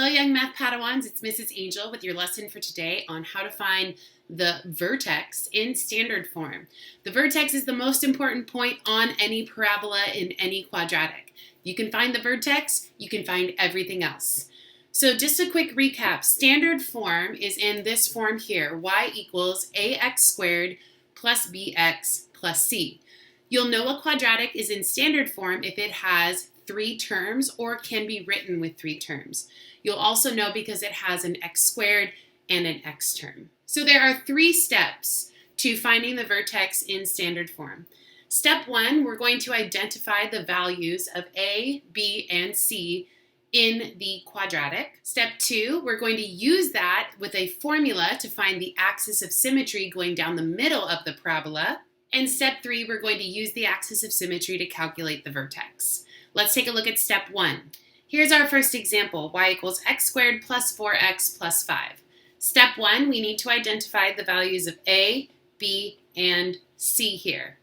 Hello, young math Padawans. It's Mrs. Angel with your lesson for today on how to find the vertex in standard form. The vertex is the most important point on any parabola in any quadratic. You can find the vertex, you can find everything else. So just a quick recap. Standard form is in this form here, y equals ax squared plus bx plus c. You'll know a quadratic is in standard form if it has 3 terms or can be written with 3 terms. You'll also know because it has an x squared and an x term. So there are 3 steps to finding the vertex in standard form. Step 1, we're going to identify the values of a, b, and c in the quadratic. Step 2, we're going to use that with a formula to find the axis of symmetry going down the middle of the parabola. And step 3, we're going to use the axis of symmetry to calculate the vertex. Let's take a look at step 1. Here's our first example, y equals x squared plus 4x plus 5. Step 1, we need to identify the values of a, b, and c here.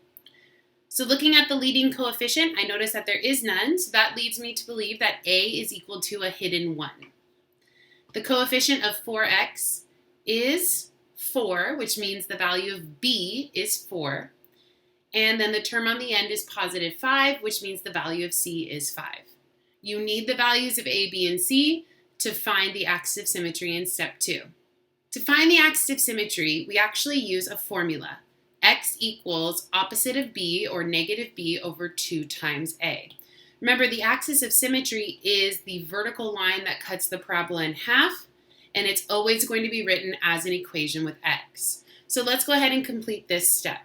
So looking at the leading coefficient, I notice that there is none, so that leads me to believe that a is equal to a hidden 1. The coefficient of 4x is 4, which means the value of b is 4. And then the term on the end is positive 5, which means the value of c is 5. You need the values of a, b, and c to find the axis of symmetry in step 2. To find the axis of symmetry, we actually use a formula. X equals opposite of b, or negative b, over 2 times a. Remember, the axis of symmetry is the vertical line that cuts the parabola in half, and it's always going to be written as an equation with x. So let's go ahead and complete this step.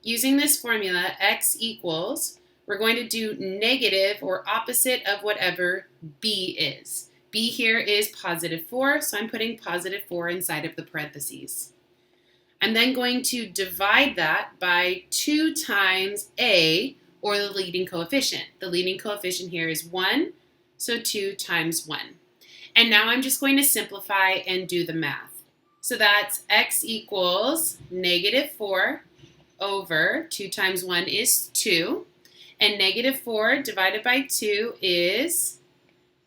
Using this formula, x equals, we're going to do negative or opposite of whatever b is. B here is positive 4, so I'm putting positive 4 inside of the parentheses. I'm then going to divide that by 2 times a, or the leading coefficient. The leading coefficient here is 1, so 2 times 1. And now I'm just going to simplify and do the math. So that's x equals negative 4 over 2 times 1 is 2. And negative 4 divided by 2 is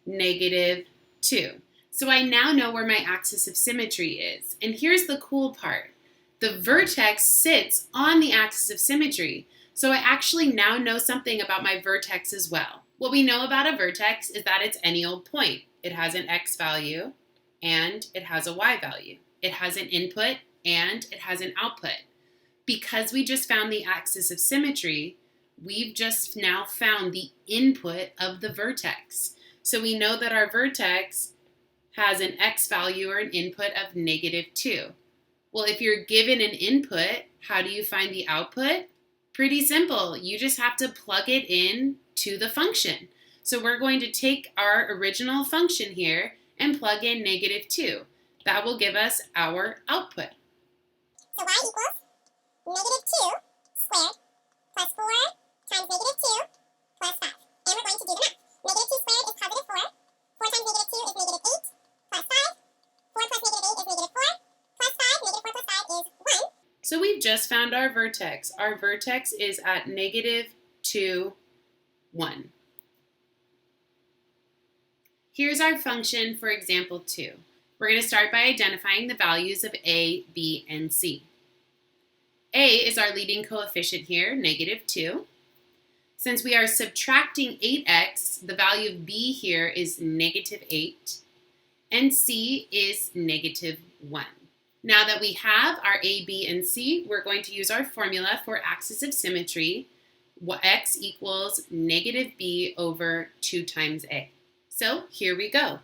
negative 2. So I now know where my axis of symmetry is. And here's the cool part. The vertex sits on the axis of symmetry. So I actually now know something about my vertex as well. What we know about a vertex is that it's any old point. It has an x value and it has a y value. It has an input and it has an output. Because we just found the axis of symmetry, we've just now found the input of the vertex. So we know that our vertex has an x value or an input of negative 2. Well, if you're given an input, how do you find the output? Pretty simple. You just have to plug it in to the function. So we're going to take our original function here and plug in negative 2. That will give us our output. So y equals negative 2 squared plus 4 times negative 2 plus 5. And we're going to do the math. Negative 2 squared is positive 4. 4 times negative 2 is negative 8 plus 5. 4 plus negative 8 is negative 4 plus 5. Negative 4 plus 5 is 1. So we've just found our vertex. Our vertex is at negative 2, 1. Here's our function for example 2. We're going to start by identifying the values of a, b, and c. A is our leading coefficient here, negative 2. Since we are subtracting 8x, the value of b here is negative 8, and c is negative 1. Now that we have our a, b, and c, we're going to use our formula for axis of symmetry, x equals negative b over 2 times a. So here we go.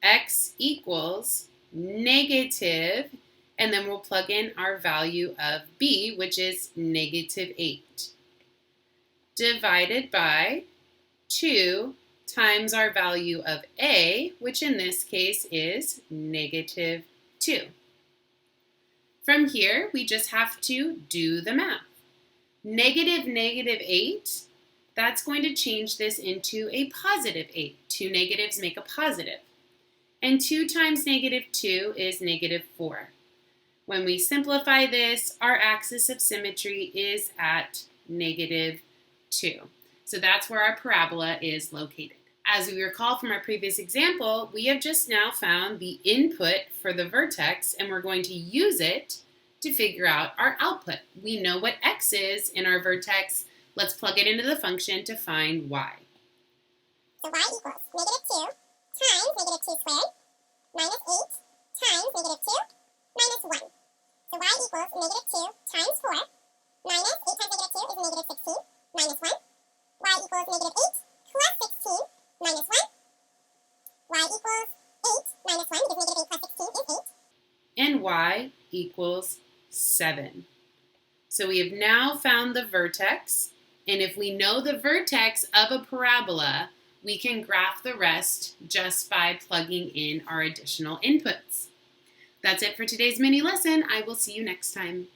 X equals negative, and then we'll plug in our value of b, which is negative 8, divided by 2 times our value of a, which in this case is negative 2. From here, we just have to do the math. Negative 8, that's going to change this into a positive 8. 2 negatives make a positive. And 2 times negative 2 is negative 4. When we simplify this, our axis of symmetry is at negative 2. So that's where our parabola is located. As we recall from our previous example, we have just now found the input for the vertex, and we're going to use it to figure out our output. We know what x is in our vertex. Let's plug it into the function to find y. So y equals -2 times -2 squared minus 8 times -2 minus 1. So y equals -2 times 4 minus 8 times -2 is -16 minus 1. Y equals -8 plus 16 minus 1. Y equals 8 minus 1 because -8 plus 16 is 8. And y equals 7. So we have now found the vertex, and if we know the vertex of a parabola, we can graph the rest just by plugging in our additional inputs. That's it for today's mini lesson. I will see you next time.